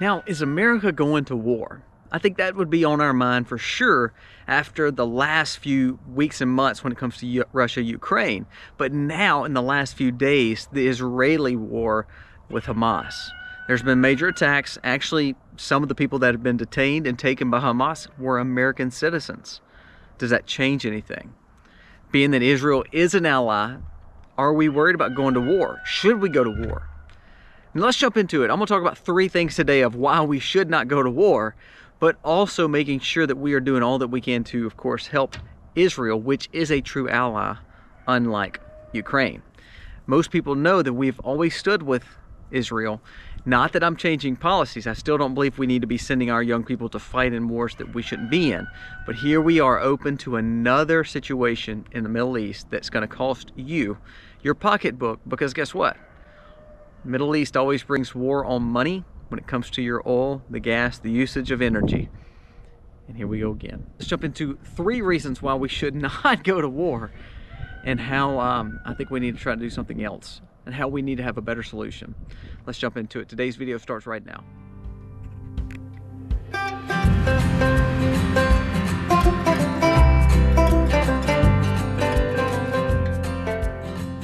Now, is America going to war? I think that would be on our mind for sure after the last few weeks and months when it comes to Russia-Ukraine. But now, in the last few days, the Israeli war with Hamas. There's been major attacks. Actually, some of the people that have been detained and taken by Hamas were American citizens. Does that change anything? Being that Israel is an ally, are we worried about going to war? Should we go to war? And let's jump into it. I'm going to talk about 3 things today of why we should not go to war, but also making sure that we are doing all that we can to, of course, help Israel, which is a true ally, unlike Ukraine. Most people know that we've always stood with Israel. Not that I'm changing policies. I still don't believe we need to be sending our young people to fight in wars that we shouldn't be in. But here we are open to another situation in the Middle East that's going to cost you your pocketbook, because guess what? Middle East always brings war on money when it comes to your oil, the gas, the usage of energy. And here we go again. Let's jump into 3 reasons why we should not go to war, and how I think we need to try to do something else, and how we need to have a better solution. Let's jump into it. Today's video starts right now.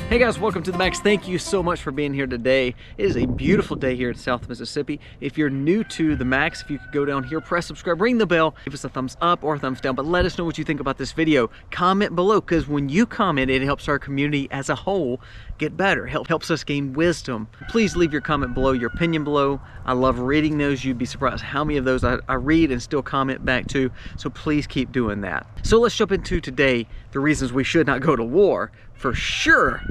Hey guys, welcome to the Max. Thank you so much for being here today. It is a beautiful day here in South Mississippi. If you're new to the Max, if you could go down here, press subscribe, ring the bell, give us a thumbs up or a thumbs down, but let us know what you think about this video. Comment below, because when you comment, it helps our community as a whole get better, helps us gain wisdom. Please leave your comment below, your opinion below. I love reading those. You'd be surprised how many of those I read and still comment back to, so please keep doing that. So let's jump into today the reasons we should not go to war, for sure,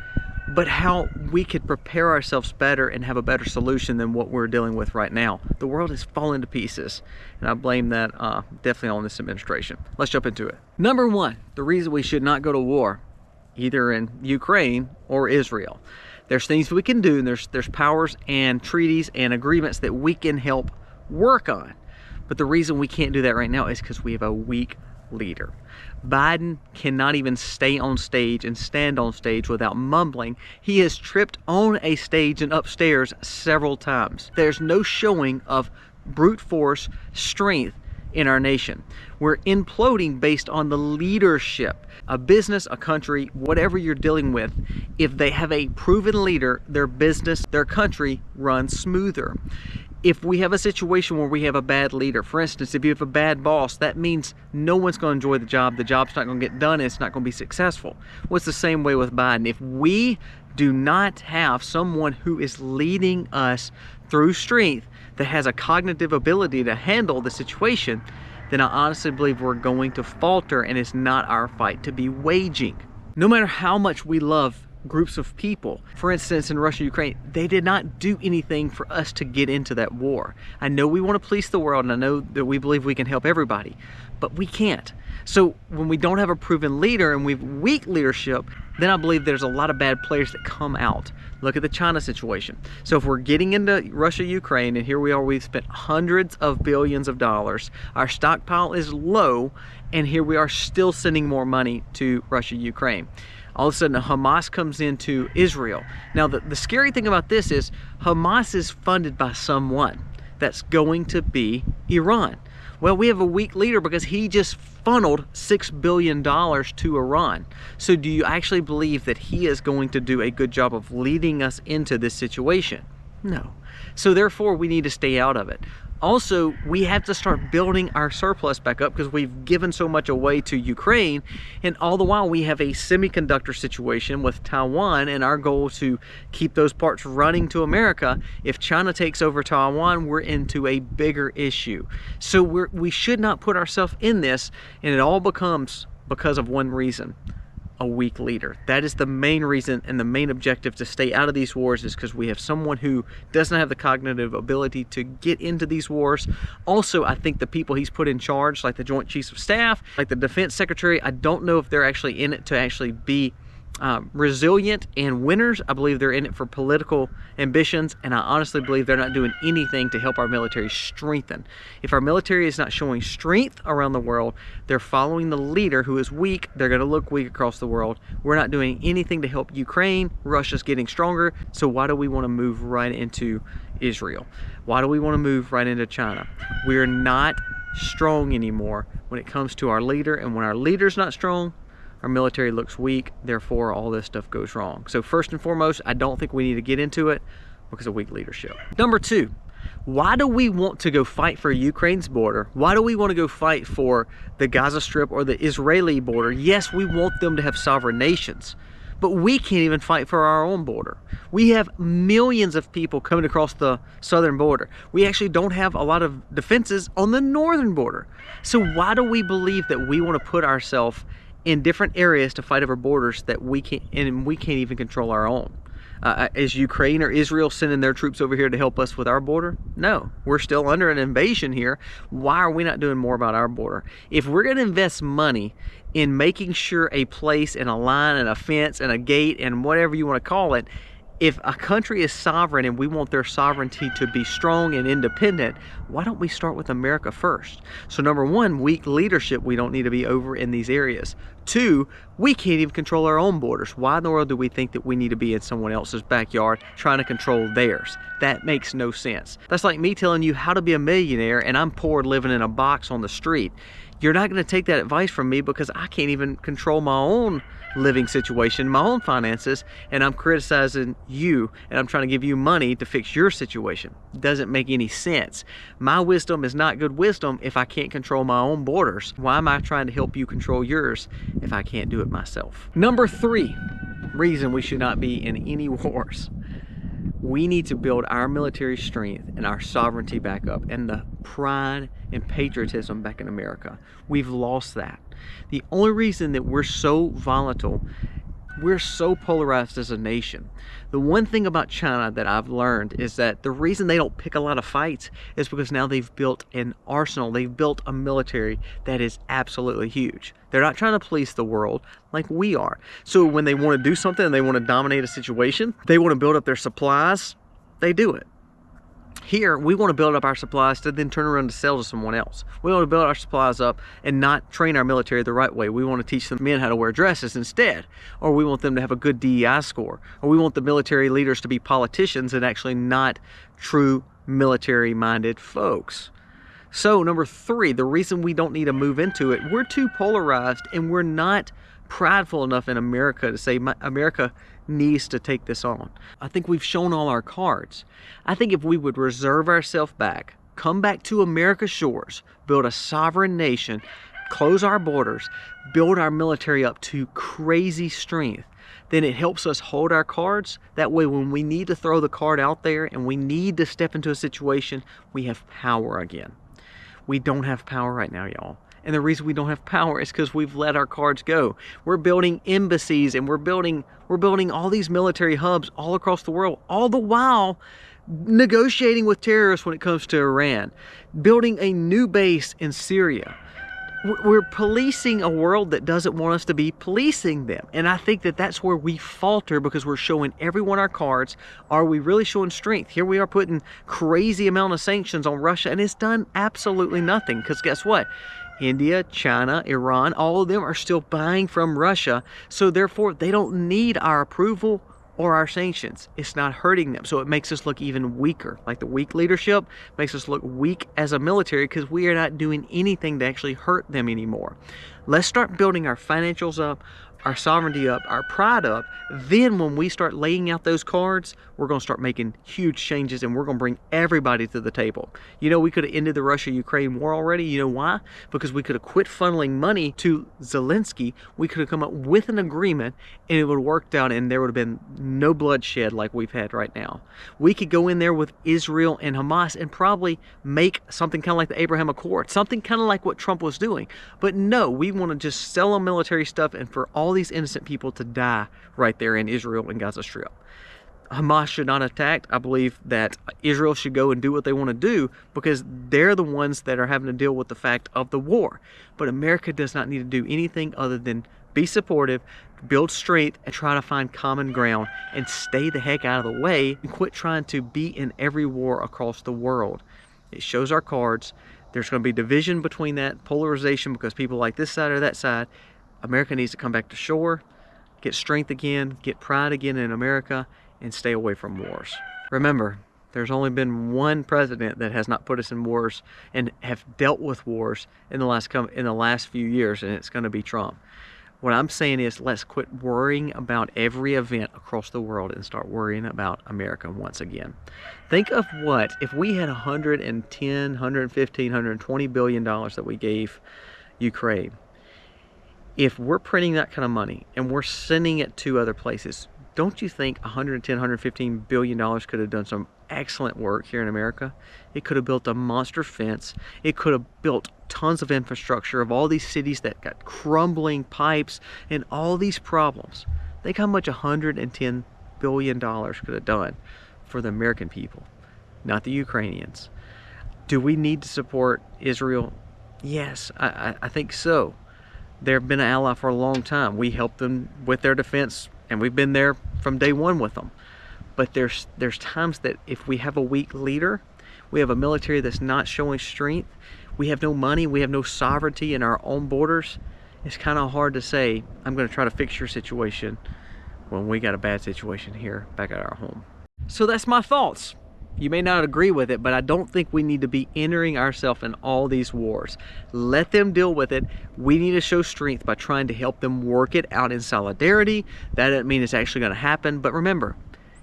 but how we could prepare ourselves better and have a better solution than what we're dealing with right now. The world is falling to pieces, and I blame that definitely on this administration. Let's jump into it. Number 1, the reason we should not go to war, either in Ukraine or Israel. There's things we can do, and there's powers and treaties and agreements that we can help work on. But the reason we can't do that right now is because we have a weak leader. Biden cannot even stay on stage and stand on stage without mumbling. He has tripped on a stage and upstairs several times. There's no showing of brute force strength in our nation. We're imploding based on the leadership. A business, a country, whatever you're dealing with, if they have a proven leader, their business, their country runs smoother. If we have a situation where we have a bad leader, for instance, if you have a bad boss, that means no one's going to enjoy the job's not going to get done, and it's not going to be successful. Well, it's the same way with Biden. If we do not have someone who is leading us through strength, that has a cognitive ability to handle the situation, then I honestly believe we're going to falter, and it's not our fight to be waging. No matter how much we love groups of people, for instance in Russia, Ukraine, they did not do anything for us to get into that war. I know we want to police the world, and I know that we believe we can help everybody, but we can't. So when we don't have a proven leader and we have weak leadership, then I believe there's a lot of bad players that come out. Look at the China situation. So if we're getting into Russia, Ukraine, and here we are, we've spent hundreds of billions of dollars, our stockpile is low, and here we are still sending more money to Russia, Ukraine. All of a sudden Hamas comes into Israel. Now the scary thing about this is Hamas is funded by someone. That's going to be Iran. Well, we have a weak leader because he just funneled $6 billion to Iran. So do you actually believe that he is going to do a good job of leading us into this situation? No. So therefore we need to stay out of it. Also, we have to start building our surplus back up because we've given so much away to Ukraine, and all the while we have a semiconductor situation with Taiwan, and our goal is to keep those parts running to America. If China takes over Taiwan, we're into a bigger issue. So we should not put ourselves in this, and it all becomes because of one reason: a weak leader. That is the main reason and the main objective to stay out of these wars, is because we have someone who doesn't have the cognitive ability to get into these wars. Also, I think the people he's put in charge, like the Joint Chiefs of Staff, like the Defense Secretary, I don't know if they're actually in it to actually be resilient and winners. I believe they're in it for political ambitions, and I honestly believe they're not doing anything to help our military strengthen. If our military is not showing strength around the world, they're following the leader who is weak. They're going to look weak across the world. We're not doing anything to help Ukraine. Russia's getting stronger, so why do we want to move right into Israel? Why do we want to move right into China? We're not strong anymore when it comes to our leader, and when our leader's not strong, our military looks weak, therefore all this stuff goes wrong. So first and foremost, I don't think we need to get into it because of weak leadership. Number two, why do we want to go fight for Ukraine's border? Why do we want to go fight for the Gaza Strip or the Israeli border? Yes, we want them to have sovereign nations, but we can't even fight for our own border. We have millions of people coming across the southern border. We actually don't have a lot of defenses on the northern border. So why do we believe that we want to put ourselves in different areas to fight over borders that we can't even control our own? Is Ukraine or Israel sending their troops over here to help us with our border? No, we're still under an invasion here. Why are we not doing more about our border? If we're going to invest money in making sure a place and a line and a fence and a gate and whatever you want to call it, if a country is sovereign and we want their sovereignty to be strong and independent, why don't we start with America first? So number one, weak leadership, we don't need to be over in these areas. Two, we can't even control our own borders. Why in the world do we think that we need to be in someone else's backyard trying to control theirs? That makes no sense. That's like me telling you how to be a millionaire and I'm poor living in a box on the street. You're not going to take that advice from me because I can't even control my own living situation, my own finances, and I'm criticizing you and I'm trying to give you money to fix your situation. Doesn't make any sense. My wisdom is not good wisdom if I can't control my own borders. Why am I trying to help you control yours if I can't do it myself? Number three reason we should not be in any wars. We need to build our military strength and our sovereignty back up and the pride and patriotism back in America. We've lost that. The only reason that we're so volatile, we're so polarized as a nation. The one thing about China that I've learned is that the reason they don't pick a lot of fights is because now they've built an arsenal. They've built a military that is absolutely huge. They're not trying to police the world like we are. So when they want to do something and they want to dominate a situation, they want to build up their supplies, they do it. Here, we want to build up our supplies to then turn around to sell to someone else. We want to build our supplies up and not train our military the right way. We want to teach the men how to wear dresses instead. Or we want them to have a good DEI score. Or we want the military leaders to be politicians and actually not true military-minded folks. So, number three, the reason we don't need to move into it, we're too polarized and we're not prideful enough in America to say America needs to take this on. I think we've shown all our cards. I think if we would reserve ourselves back, come back to America's shores, build a sovereign nation, close our borders, build our military up to crazy strength, then it helps us hold our cards. That way when we need to throw the card out there and we need to step into a situation, we have power again. We don't have power right now, y'all. And the reason we don't have power is because we've let our cards go. We're building embassies and we're building all these military hubs all across the world, all the while negotiating with terrorists when it comes to Iran, building a new base in Syria. We're policing a world that doesn't want us to be policing them. And I think that that's where we falter because we're showing everyone our cards. Are we really showing strength? Here we are putting crazy amount of sanctions on Russia and it's done absolutely nothing because guess what? India, China, Iran, all of them are still buying from Russia. So therefore, they don't need our approval or our sanctions. It's not hurting them. So it makes us look even weaker. Like the weak leadership makes us look weak as a military because we are not doing anything to actually hurt them anymore. Let's start building our financials up, our sovereignty up, our pride up. Then when we start laying out those cards, we're going to start making huge changes and we're going to bring everybody to the table. You know, we could have ended the Russia-Ukraine war already. You know why? Because we could have quit funneling money to Zelensky. We could have come up with an agreement and it would have worked out and there would have been no bloodshed like we've had right now. We could go in there with Israel and Hamas and probably make something kind of like the Abraham Accord, something kind of like what Trump was doing. But no, we want to just sell them military stuff and for all these innocent people to die right there in Israel and Gaza Strip. Hamas should not attack. I believe that Israel should go and do what they want to do because they're the ones that are having to deal with the fact of the war. But America does not need to do anything other than Be supportive, build strength, and try to find common ground and stay the heck out of the way and quit trying to be in every war across the world. It shows our cards. There's going to be division between that, polarization, because people like this side or that side. America needs to come back to shore, get strength again, get pride again in America, and stay away from wars. Remember, there's only been one president that has not put us in wars and have dealt with wars in the last few years, and it's going to be Trump. What I'm saying is, let's quit worrying about every event across the world and start worrying about America once again. Think of what if we had 110, 115, 120 billion dollars that we gave Ukraine. If we're printing that kind of money and we're sending it to other places, don't you think 110, 115 billion dollars could have done some excellent work here in America? It could have built a monster fence. It could have built tons of infrastructure of all these cities that got crumbling pipes and all these problems. Think how much 110 billion dollars could have done for the American people, not the Ukrainians. Do we need to support Israel? Yes, I think so. They've been an ally for a long time. We helped them with their defense, and we've been there from day one with them. But there's times that if we have a weak leader, we have a military that's not showing strength, we have no money, we have no sovereignty in our own borders, it's kind of hard to say, I'm going to try to fix your situation when we got a bad situation here back at our home. So that's my thoughts. You may not agree with it, but I don't think we need to be entering ourselves in all these wars. Let them deal with it. We need to show strength by trying to help them work it out in solidarity. That doesn't mean it's actually going to happen, but remember,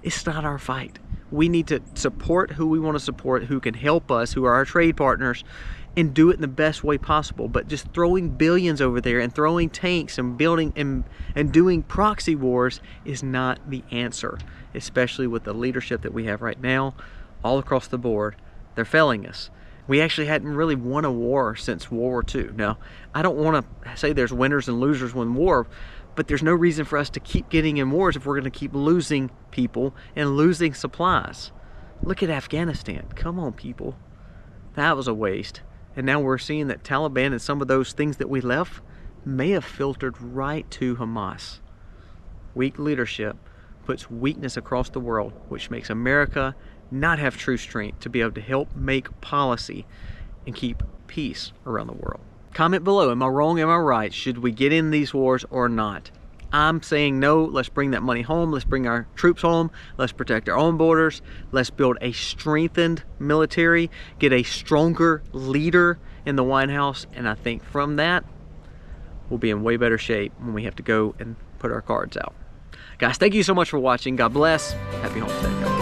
it's not our fight. We need to support who we want to support, who can help us, who are our trade partners, and do it in the best way possible. But just throwing billions over there and throwing tanks and building and doing proxy wars is not the answer, especially with the leadership that we have right now all across the board. They're failing us. We actually hadn't really won a war since World War II. Now, I don't want to say there's winners and losers when war, but there's no reason for us to keep getting in wars if we're going to keep losing people and losing supplies. Look at Afghanistan. Come on, people. That was a waste. And now we're seeing that Taliban and some of those things that we left may have filtered right to Hamas. Weak leadership puts weakness across the world, which makes America not have true strength to be able to help make policy and keep peace around the world. Comment below, am I wrong, am I right? Should we get in these wars or not? I'm saying no. Let's bring that money home. Let's bring our troops home. Let's protect our own borders. Let's build a strengthened military, get a stronger leader in the White House, and I think from that, we'll be in way better shape when we have to go and put our cards out. Guys, thank you so much for watching. God bless. Happy Homestead.